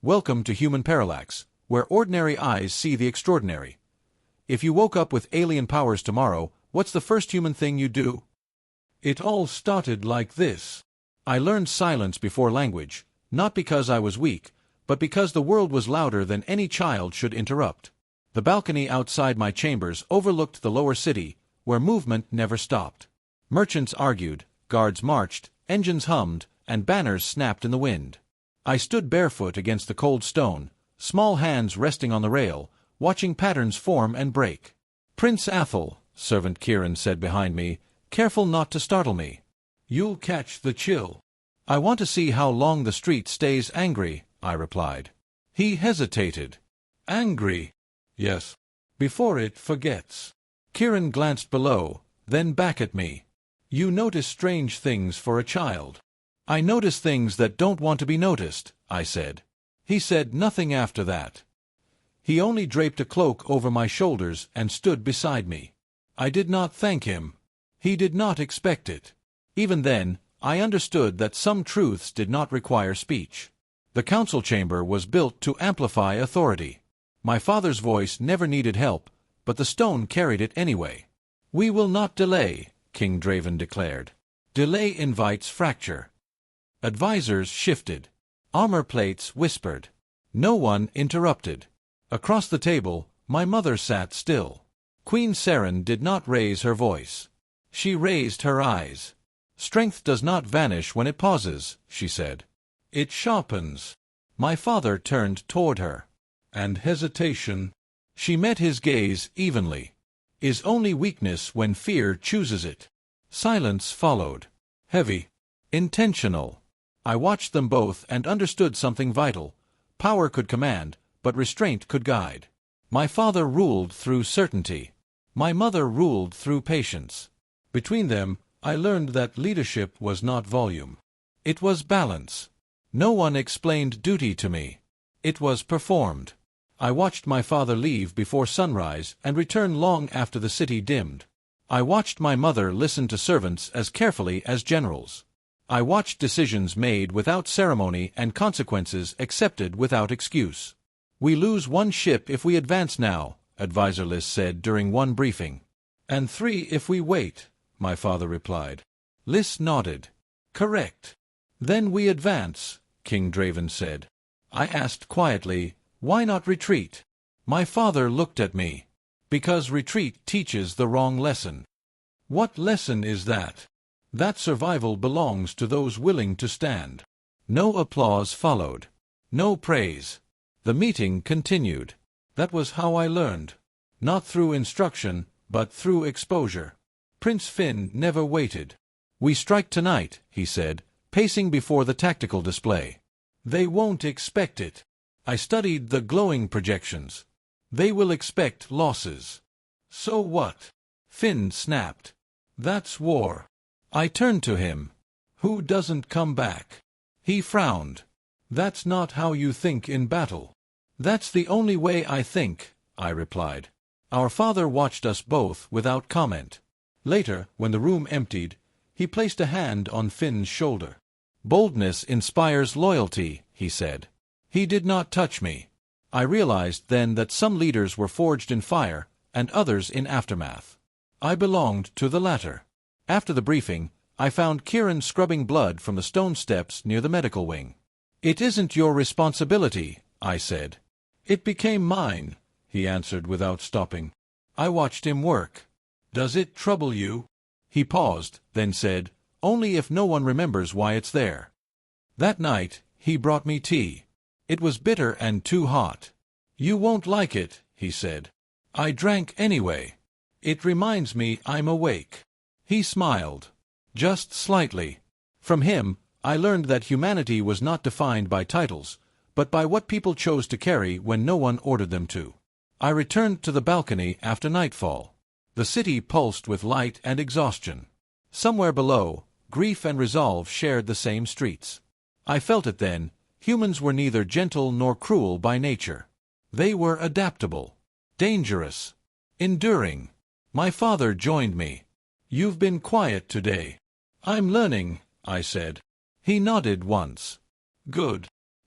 Welcome to Human Parallax, where ordinary eyes see the extraordinary. If you woke up with alien powers tomorrow, what's the first human thing you'd do? It all started like this. I learned silence before language, not because I was weak, but because the world was louder than any child should interrupt. The balcony outside my chambers overlooked the lower city, where movement never stopped. Merchants argued, guards marched, engines hummed, and banners snapped in the wind. I stood barefoot against the cold stone, small hands resting on the rail, watching patterns form and break. "Prince Athel," servant Kieran said behind me, careful not to startle me. "You'll catch the chill." "I want to see how long the street stays angry," I replied. He hesitated. "Angry?" "Yes. Before it forgets." Kieran glanced below, then back at me. "You notice strange things for a child." "I notice things that don't want to be noticed," I said. He said nothing after that. He only draped a cloak over my shoulders and stood beside me. I did not thank him. He did not expect it. Even then, I understood that some truths did not require speech. The council chamber was built to amplify authority. My father's voice never needed help, but the stone carried it anyway. "We will not delay," King Draven declared. "Delay invites fracture." Advisors shifted. Armor plates whispered. No one interrupted. Across the table, my mother sat still. Queen Seren did not raise her voice. She raised her eyes. "Strength does not vanish when it pauses," she said. "It sharpens." My father turned toward her. "And hesitation?" She met his gaze evenly. "Is only weakness when fear chooses it." Silence followed. Heavy. Intentional. I watched them both and understood something vital. Power could command, but restraint could guide. My father ruled through certainty. My mother ruled through patience. Between them, I learned that leadership was not volume. It was balance. No one explained duty to me. It was performed. I watched my father leave before sunrise and return long after the city dimmed. I watched my mother listen to servants as carefully as generals. I watched decisions made without ceremony and consequences accepted without excuse. "We lose one ship if we advance now," Advisor Liz said during one briefing. "And 3 if we wait," my father replied. Liz nodded. "Correct." "Then we advance," King Draven said. I asked quietly, "Why not retreat?" My father looked at me. "Because retreat teaches the wrong lesson." "What lesson is that?" "That survival belongs to those willing to stand." No applause followed. No praise. The meeting continued. That was how I learned. Not through instruction, but through exposure. Prince Finn never waited. "We strike tonight," he said, pacing before the tactical display. "They won't expect it." I studied the glowing projections. "They will expect losses." "So what?" Finn snapped. "That's war." I turned to him. "Who doesn't come back?" He frowned. "That's not how you think in battle." "That's the only way I think," I replied. Our father watched us both without comment. Later, when the room emptied, he placed a hand on Finn's shoulder. "Boldness inspires loyalty," he said. He did not touch me. I realized then that some leaders were forged in fire, and others in aftermath. I belonged to the latter. After the briefing, I found Kieran scrubbing blood from the stone steps near the medical wing. "It isn't your responsibility," I said. "It became mine," he answered without stopping. I watched him work. "Does it trouble you?" He paused, then said, "Only if no one remembers why it's there." That night, he brought me tea. It was bitter and too hot. "You won't like it," he said. I drank anyway. "It reminds me I'm awake." He smiled. Just slightly. From him, I learned that humanity was not defined by titles, but by what people chose to carry when no one ordered them to. I returned to the balcony after nightfall. The city pulsed with light and exhaustion. Somewhere below, grief and resolve shared the same streets. I felt it then. Humans were neither gentle nor cruel by nature. They were adaptable, dangerous, enduring. My father joined me. "You've been quiet today." "I'm learning," I said. He nodded once. "Good.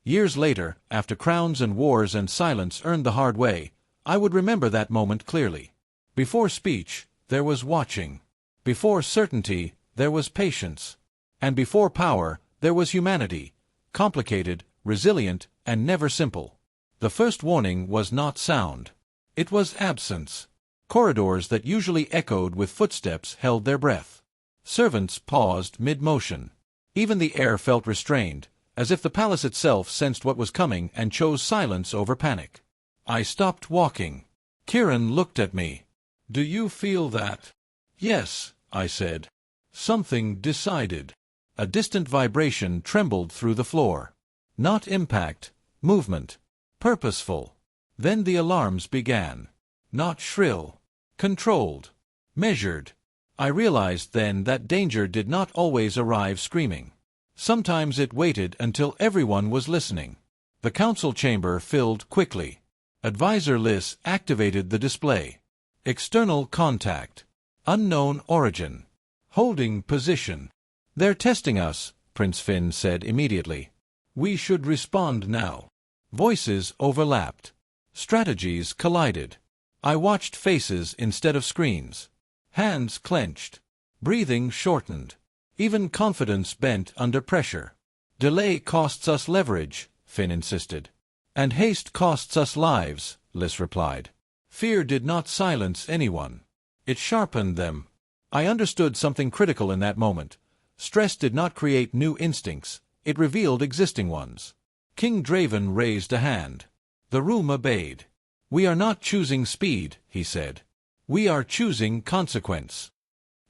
Years later, after crowns and wars and silence earned the hard way, I would remember that moment clearly. Before speech, there was watching. Before certainty, there was patience. And before power, there was humanity, complicated, resilient, and never simple. The first warning was not sound. It was absence. Corridors that usually echoed with footsteps held their breath. Servants paused mid-motion. Even the air felt restrained, as if the palace itself sensed what was coming and chose silence over panic. I stopped walking. Kiran looked at me. "Do you feel that?" "Yes," I said. Something decided. A distant vibration trembled through the floor. Not impact, movement. Purposeful. Then the alarms began. Not shrill. Controlled. Measured. I realized then that danger did not always arrive screaming. Sometimes it waited until everyone was listening. The council chamber filled quickly. Advisor Liss activated the display. External contact. Unknown origin. Holding position. "They're testing us," Prince Finn said immediately. "We should respond now." Voices overlapped. Strategies collided. I watched faces instead of screens. Hands clenched. Breathing shortened. Even confidence bent under pressure. "Delay costs us leverage," Finn insisted. "And haste costs us lives," Liss replied. Fear did not silence anyone. It sharpened them. I understood something critical in that moment. Stress did not create new instincts. It revealed existing ones. King Draven raised a hand. The room obeyed. "We are not choosing speed," he said. "We are choosing consequence."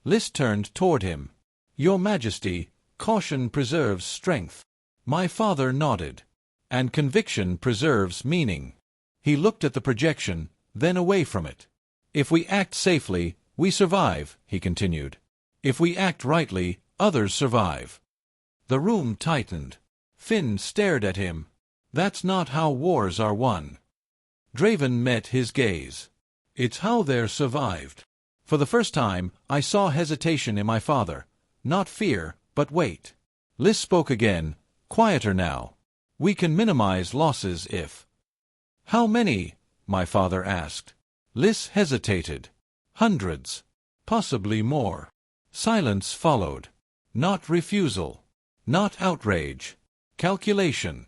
Liss turned toward him. "Your Majesty, caution preserves strength." My father nodded. "And conviction preserves meaning." He looked at the projection, then away from it. "If we act safely, we survive," he continued. "If we act rightly, others survive." The room tightened. Finn stared at him. "That's not how wars are won." Draven met his gaze. "It's how they're survived." For the first time, I saw hesitation in my father. Not fear, but weight. Liss spoke again, quieter now. "We can minimize losses if—" "How many?" my father asked. Liss hesitated. "Hundreds. Possibly more." Silence followed. Not refusal. Not outrage. Calculation.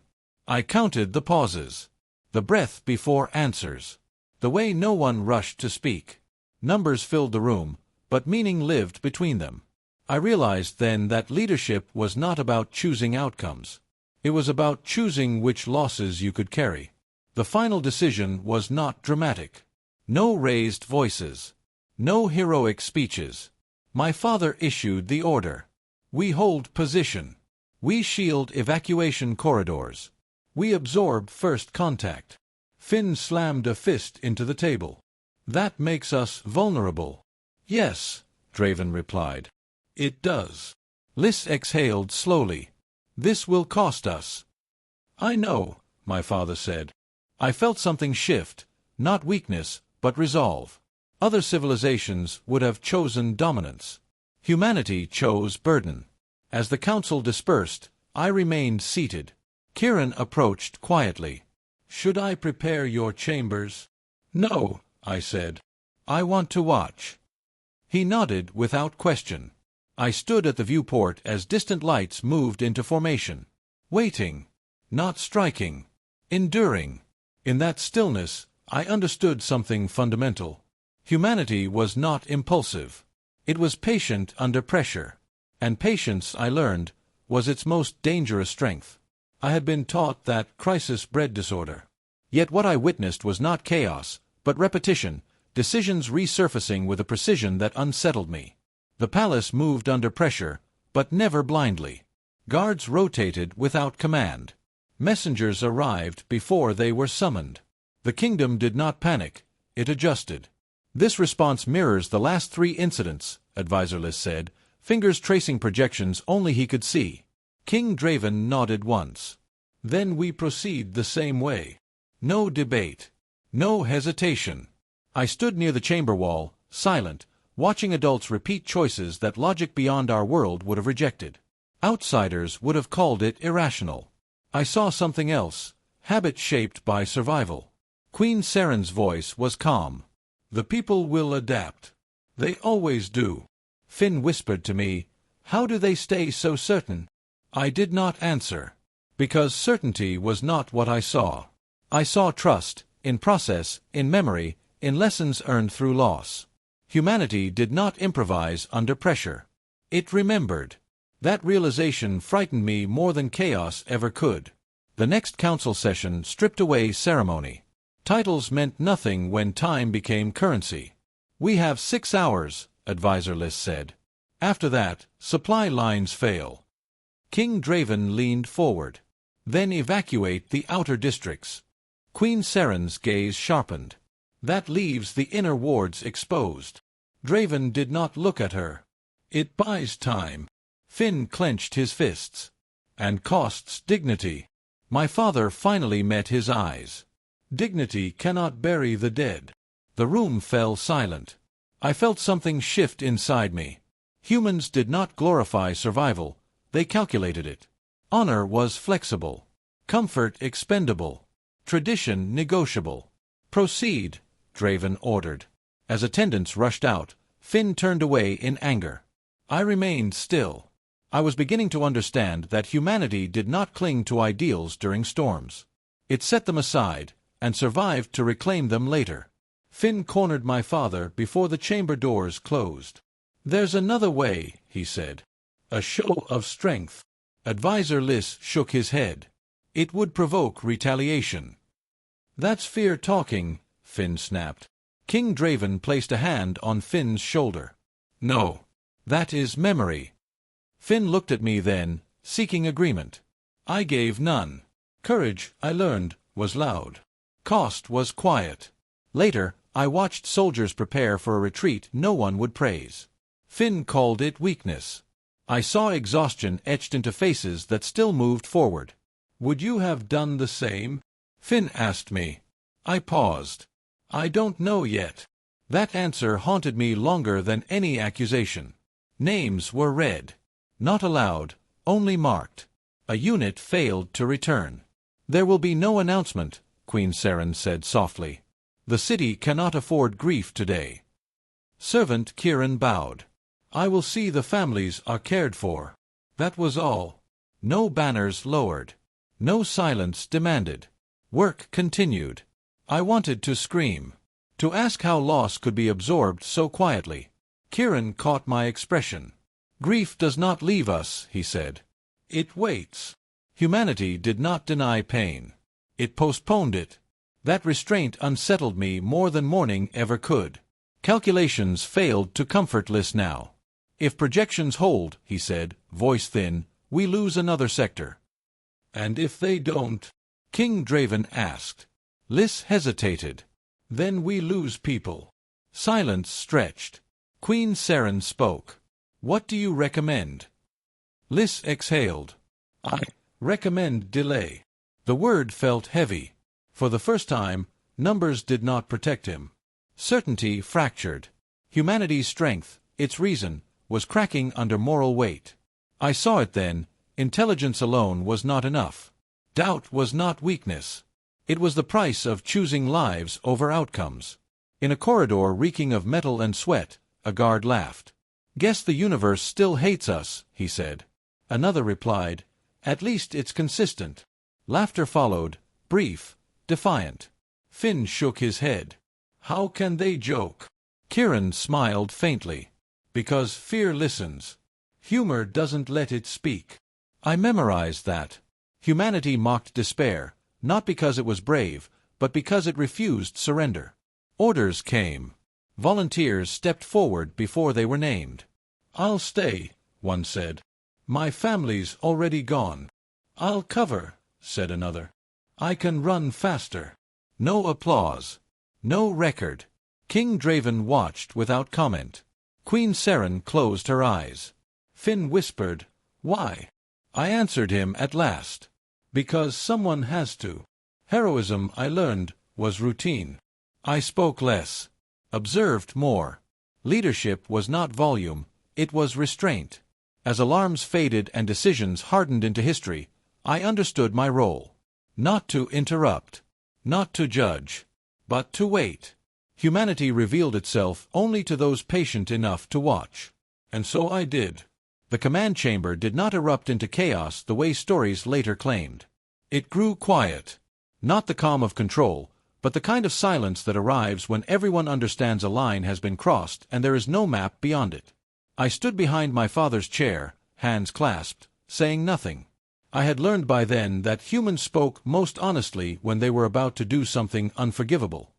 I counted the pauses. The breath before answers. The way no one rushed to speak. Numbers filled the room, but meaning lived between them. I realized then that leadership was not about choosing outcomes. It was about choosing which losses you could carry. The final decision was not dramatic. No raised voices. No heroic speeches. My father issued the order. We hold position. We shield evacuation corridors. We absorb first contact. Finn slammed a fist into the table. That makes us vulnerable. Yes, Draven replied. It does. Liss exhaled slowly. This will cost us. I know, my father said. I felt something shift, not weakness, but resolve. Other civilizations would have chosen dominance. Humanity chose burden. As the council dispersed, I remained seated. Kiran approached quietly. Should I prepare your chambers? No, I said. I want to watch. He nodded without question. I stood at the viewport as distant lights moved into formation. Waiting. Not striking. Enduring. In that stillness, I understood something fundamental. Humanity was not impulsive. It was patient under pressure. And patience, I learned, was its most dangerous strength. I had been taught that crisis bred disorder. Yet what I witnessed was not chaos, but repetition, decisions resurfacing with a precision that unsettled me. The palace moved under pressure, but never blindly. Guards rotated without command. Messengers arrived before they were summoned. The kingdom did not panic, it adjusted. This response mirrors the last 3 incidents, Advisor Liss said, fingers tracing projections only he could see. King Draven nodded once. Then we proceed the same way. No debate. No hesitation. I stood near the chamber wall, silent, watching adults repeat choices that logic beyond our world would have rejected. Outsiders would have called it irrational. I saw something else, habit shaped by survival. Queen Seren's voice was calm. The people will adapt. They always do. Finn whispered to me, "How do they stay so certain?" I did not answer. Because certainty was not what I saw. I saw trust, in process, in memory, in lessons earned through loss. Humanity did not improvise under pressure. It remembered. That realization frightened me more than chaos ever could. The next council session stripped away ceremony. Titles meant nothing when time became currency. "We have 6 hours," Advisor Liss said. "After that, supply lines fail." King Draven leaned forward. "Then evacuate the outer districts." Queen Seren's gaze sharpened. "That leaves the inner wards exposed." Draven did not look at her. "It buys time." Finn clenched his fists. "And costs dignity." My father finally met his eyes. "Dignity cannot bury the dead." The room fell silent. I felt something shift inside me. Humans did not glorify survival, they calculated it. Honor was flexible. Comfort expendable. Tradition negotiable. "Proceed," Draven ordered. As attendants rushed out, Finn turned away in anger. I remained still. I was beginning to understand that humanity did not cling to ideals during storms. It set them aside, and survived to reclaim them later. Finn cornered my father before the chamber doors closed. "There's another way," he said. "A show of strength." Advisor Liss shook his head. "It would provoke retaliation." "That's fear talking," Finn snapped. King Draven placed a hand on Finn's shoulder. "No. That is memory." Finn looked at me then, seeking agreement. I gave none. Courage, I learned, was loud. Cost was quiet. Later, I watched soldiers prepare for a retreat no one would praise. Finn called it weakness. I saw exhaustion etched into faces that still moved forward. "Would you have done the same?" Finn asked me. I paused. "I don't know yet." That answer haunted me longer than any accusation. Names were read. Not aloud, only marked. A unit failed to return. "There will be no announcement," Queen Seren said softly. "The city cannot afford grief today." Servant Kieran bowed. "I will see the families are cared for." That was all. No banners lowered. No silence demanded. Work continued. I wanted to scream. To ask how loss could be absorbed so quietly. Kieran caught my expression. "Grief does not leave us," he said. "It waits." Humanity did not deny pain. It postponed it. That restraint unsettled me more than mourning ever could. Calculations failed to comfort Liss now. "If projections hold," he said, voice thin, "we lose another sector." "And if they don't?" King Draven asked. Liss hesitated. "Then we lose people." Silence stretched. Queen Seren spoke. "What do you recommend?" Liss exhaled. "I recommend delay." The word felt heavy. For the first time, numbers did not protect him. Certainty fractured. Humanity's strength, its reason, was cracking under moral weight. I saw it then. Intelligence alone was not enough. Doubt was not weakness. It was the price of choosing lives over outcomes. In a corridor reeking of metal and sweat, a guard laughed. "Guess the universe still hates us," he said. Another replied, "At least it's consistent." Laughter followed, brief, defiant. Finn shook his head. "How can they joke?" Kieran smiled faintly. "Because fear listens. Humor doesn't let it speak." I memorized that. Humanity mocked despair, not because it was brave, but because it refused surrender. Orders came. Volunteers stepped forward before they were named. "I'll stay," one said. "My family's already gone." "I'll cover," said another. "I can run faster." No applause. No record. King Draven watched without comment. Queen Seren closed her eyes. Finn whispered, "Why?" I answered him at last. "Because someone has to." Heroism, I learned, was routine. I spoke less. Observed more. Leadership was not volume, it was restraint. As alarms faded and decisions hardened into history, I understood my role. Not to interrupt. Not to judge. But to wait. Humanity revealed itself only to those patient enough to watch. And so I did. The command chamber did not erupt into chaos the way stories later claimed. It grew quiet. Not the calm of control, but the kind of silence that arrives when everyone understands a line has been crossed and there is no map beyond it. I stood behind my father's chair, hands clasped, saying nothing. I had learned by then that humans spoke most honestly when they were about to do something unforgivable.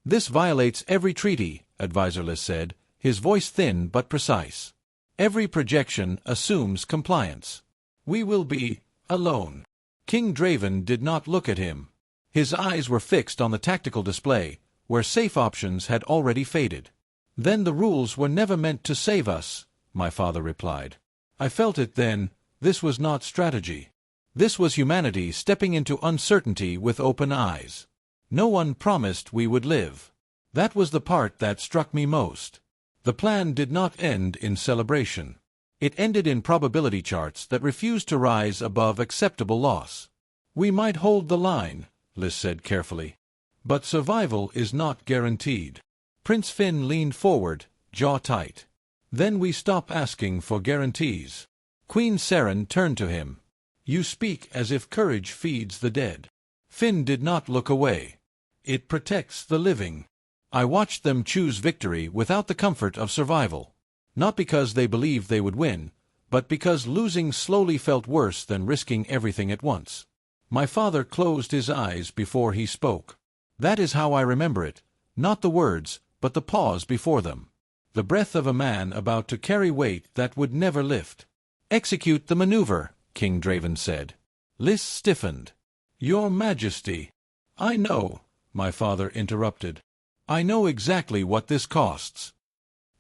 "This violates every treaty," Advisor Liss said, his voice thin but precise. "Every projection assumes compliance. We will be alone." King Draven did not look at him. His eyes were fixed on the tactical display, where safe options had already faded. "Then the rules were never meant to save us," my father replied. I felt it then. This was not strategy. This was humanity stepping into uncertainty with open eyes. No one promised we would live. That was the part that struck me most. The plan did not end in celebration. It ended in probability charts that refused to rise above acceptable loss. "We might hold the line," Liss said carefully. "But survival is not guaranteed." Prince Finn leaned forward, jaw tight. "Then we stop asking for guarantees." Queen Seren turned to him. "You speak as if courage feeds the dead." Finn did not look away. "It protects the living." I watched them choose victory without the comfort of survival. Not because they believed they would win, but because losing slowly felt worse than risking everything at once. My father closed his eyes before he spoke. That is how I remember it, not the words, but the pause before them. The breath of a man about to carry weight that would never lift. "Execute the maneuver," King Draven said. Liss stiffened. "Your Majesty." "I know," my father interrupted. "I know exactly what this costs."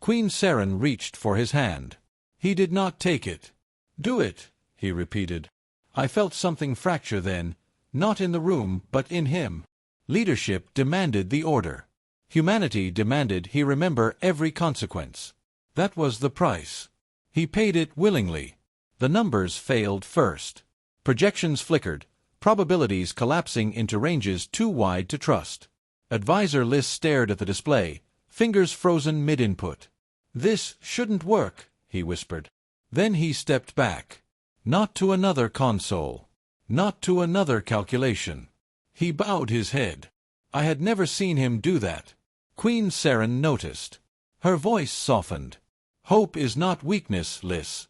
Queen Seren reached for his hand. He did not take it. "Do it," he repeated. I felt something fracture then, not in the room but in him. Leadership demanded the order. Humanity demanded he remember every consequence. That was the price. He paid it willingly. The numbers failed first. Projections flickered, probabilities collapsing into ranges too wide to trust. Advisor Liss stared at the display, fingers frozen mid-input. "This shouldn't work," he whispered. Then he stepped back. Not to another console. Not to another calculation. He bowed his head. I had never seen him do that. Queen Seren noticed. Her voice softened. "Hope is not weakness, Liss."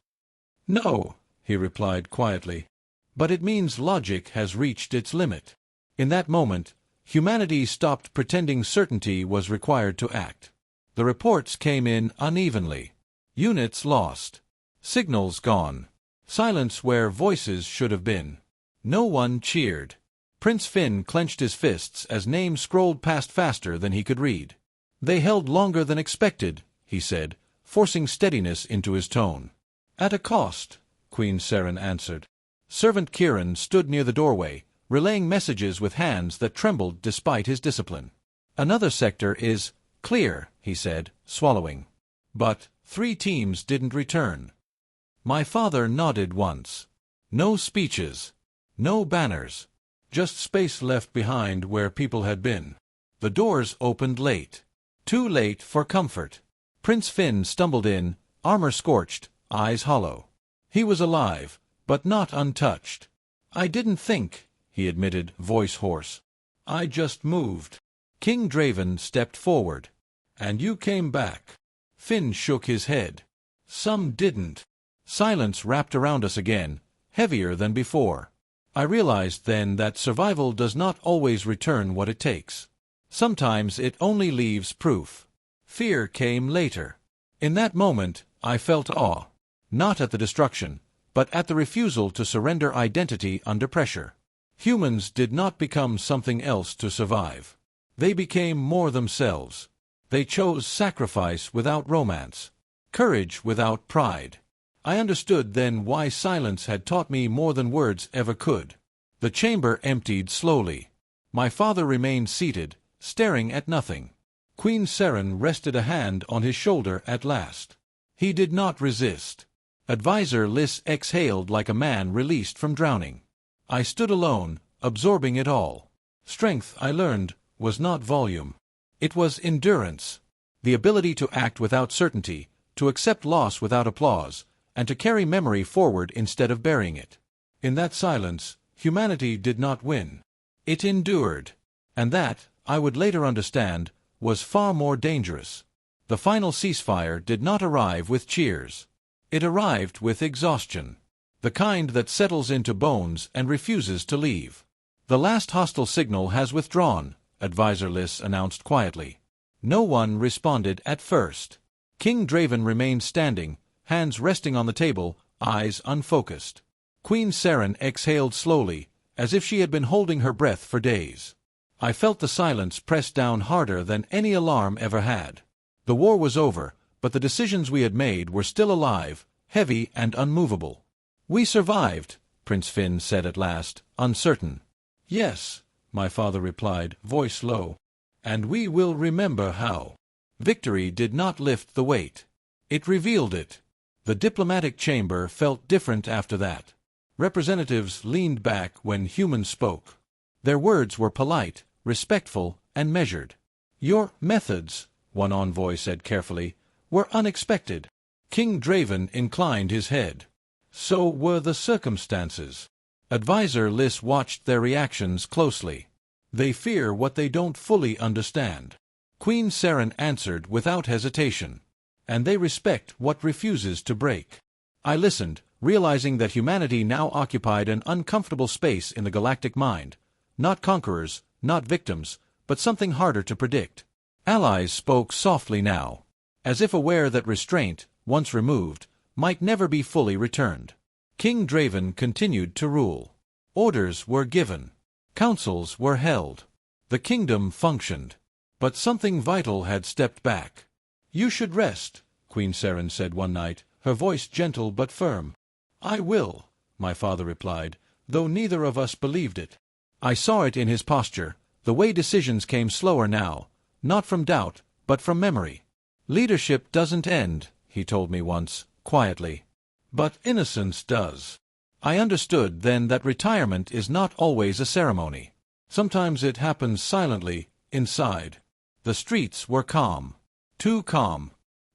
"No," he replied quietly. "But it means logic has reached its limit." In that moment, humanity stopped pretending certainty was required to act. The reports came in unevenly. Units lost. Signals gone. Silence where voices should have been. No one cheered. Prince Finn clenched his fists as names scrolled past faster than he could read. "They held longer than expected," he said, forcing steadiness into his tone. "At a cost," Queen Seren answered. Servant Kieran stood near the doorway, relaying messages with hands that trembled despite his discipline. "Another sector is clear," he said, swallowing. But 3 teams didn't return. My father nodded once. No speeches. No banners. Just space left behind where people had been. The doors opened late. Too late for comfort. Prince Finn stumbled in, armor scorched, eyes hollow. He was alive, but not untouched. "I didn't think," he admitted, voice hoarse. "I just moved." King Draven stepped forward. "And you came back." Finn shook his head. "Some didn't." Silence wrapped around us again, heavier than before. I realized then that survival does not always return what it takes. Sometimes it only leaves proof. Fear came later. In that moment, I felt awe. Not at the destruction, but at the refusal to surrender identity under pressure. Humans did not become something else to survive. They became more themselves. They chose sacrifice without romance, courage without pride. I understood then why silence had taught me more than words ever could. The chamber emptied slowly. My father remained seated, staring at nothing. Queen Seren rested a hand on his shoulder at last. He did not resist. Advisor Liss exhaled like a man released from drowning. I stood alone, absorbing it all. Strength, I learned, was not volume. It was endurance. The ability to act without certainty, to accept loss without applause, and to carry memory forward instead of burying it. In that silence, humanity did not win. It endured. And that, I would later understand, was far more dangerous. The final ceasefire did not arrive with cheers. It arrived with exhaustion. The kind that settles into bones and refuses to leave. The last hostile signal has withdrawn, Advisor Liss announced quietly. No one responded at first. King Draven remained standing, hands resting on the table, eyes unfocused. Queen Seren exhaled slowly, as if she had been holding her breath for days. I felt the silence press down harder than any alarm ever had. The war was over, but the decisions we had made were still alive, heavy and unmovable. "We survived," Prince Finn said at last, uncertain. "Yes," my father replied, voice low. "And we will remember how." Victory did not lift the weight. It revealed it. The diplomatic chamber felt different after that. Representatives leaned back when humans spoke. Their words were polite, respectful, and measured. "Your methods," one envoy said carefully, "were unexpected." King Draven inclined his head. "So were the circumstances." Advisor Liss watched their reactions closely. "They fear what they don't fully understand." Queen Seren answered without hesitation. "And they respect what refuses to break." I listened, realizing that humanity now occupied an uncomfortable space in the galactic mind. Not conquerors, not victims, but something harder to predict. Allies spoke softly now, as if aware that restraint, once removed, might never be fully returned. King Draven continued to rule. Orders were given. Councils were held. The kingdom functioned. But something vital had stepped back. "You should rest," Queen Seren said one night, her voice gentle but firm. "I will," my father replied, though neither of us believed it. I saw it in his posture, the way decisions came slower now, not from doubt, but from memory. "Leadership doesn't end," he told me once, quietly. "But innocence does." I understood then that retirement is not always a ceremony. Sometimes it happens silently, inside. The streets were calm. Too calm.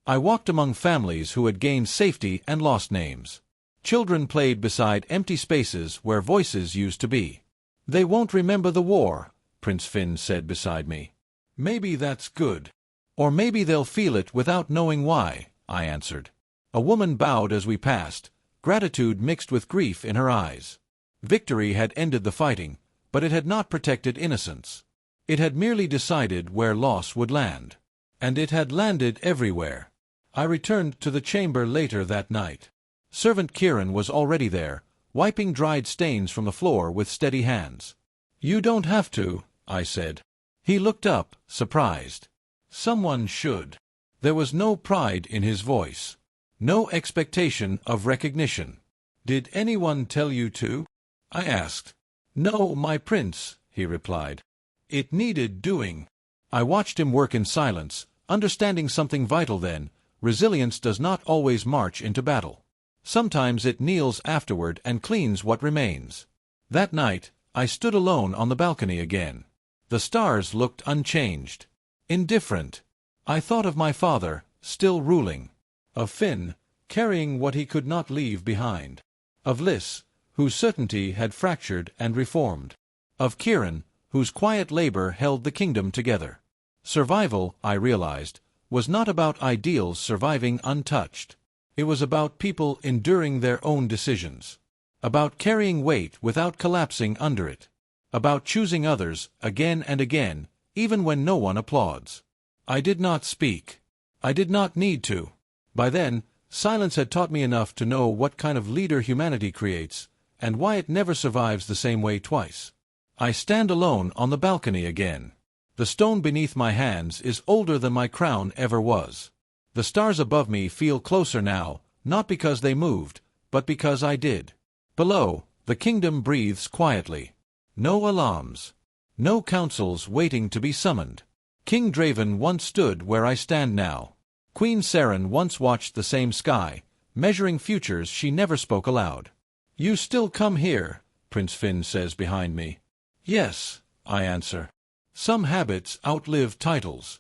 I walked among families who had gained safety and lost names. Children played beside empty spaces where voices used to be. "They won't remember the war," Prince Finn said beside me. "Maybe that's good. Or maybe they'll feel it without knowing why," I answered. A woman bowed as we passed, gratitude mixed with grief in her eyes. Victory had ended the fighting, but it had not protected innocence. It had merely decided where loss would land. And it had landed everywhere. I returned to the chamber later that night. Servant Kieran was already there, wiping dried stains from the floor with steady hands. "You don't have to," I said. He looked up, surprised. "Someone should." There was no pride in his voice. No expectation of recognition. "Did anyone tell you to?" I asked. "No, my prince," he replied. "It needed doing." I watched him work in silence, understanding something vital then. Resilience does not always march into battle. Sometimes it kneels afterward and cleans what remains. That night, I stood alone on the balcony again. The stars looked unchanged. Indifferent. I thought of my father, still ruling. Of Finn, carrying what he could not leave behind. Of Liss, whose certainty had fractured and reformed. Of Kieran, whose quiet labor held the kingdom together. Survival, I realized, was not about ideals surviving untouched. It was about people enduring their own decisions. About carrying weight without collapsing under it. About choosing others, again and again, even when no one applauds. I did not speak. I did not need to. By then, silence had taught me enough to know what kind of leader humanity creates, and why it never survives the same way twice. I stand alone on the balcony again. The stone beneath my hands is older than my crown ever was. The stars above me feel closer now, not because they moved, but because I did. Below, the kingdom breathes quietly. No alarms. No councils waiting to be summoned. King Draven once stood where I stand now. Queen Seren once watched the same sky, measuring futures she never spoke aloud. "You still come here," Prince Finn says behind me. Yes, I answer. Some habits outlive titles.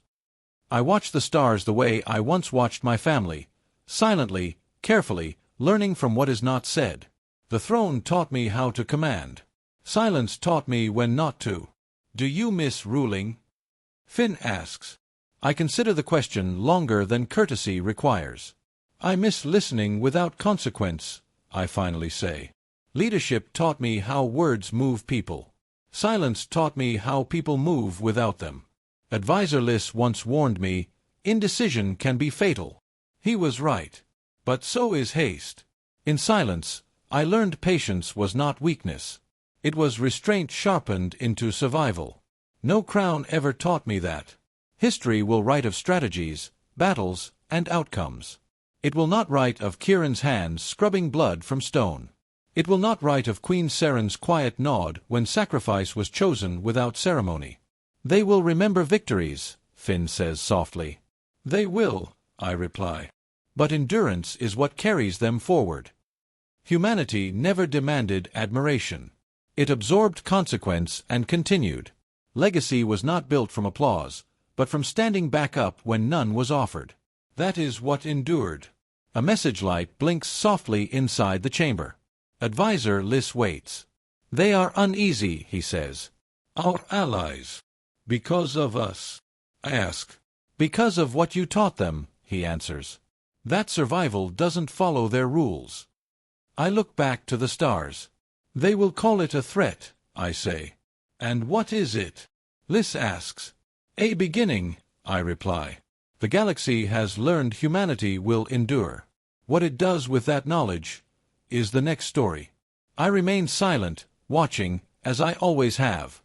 I watch the stars the way I once watched my family, silently, carefully, learning from what is not said. The throne taught me how to command. Silence taught me when not to. Do you miss ruling? Finn asks. I consider the question longer than courtesy requires. I miss listening without consequence, I finally say. Leadership taught me how words move people. Silence taught me how people move without them. Advisor Liss once warned me, indecision can be fatal. He was right. But so is haste. In silence, I learned patience was not weakness. It was restraint sharpened into survival. No crown ever taught me that. History will write of strategies, battles, and outcomes. It will not write of Kieran's hands scrubbing blood from stone. It will not write of Queen Seren's quiet nod when sacrifice was chosen without ceremony. They will remember victories, Finn says softly. They will, I reply. But endurance is what carries them forward. Humanity never demanded admiration. It absorbed consequence and continued. Legacy was not built from applause, but from standing back up when none was offered. That is what endured. A message light blinks softly inside the chamber. Advisor Liss waits. They are uneasy, he says. Our allies. Because of us? I ask. Because of what you taught them, he answers. That survival doesn't follow their rules. I look back to the stars. They will call it a threat, I say. And what is it? Liss asks. A beginning, I reply. The galaxy has learned humanity will endure. What it does with that knowledge is the next story. I remain silent, watching, as I always have.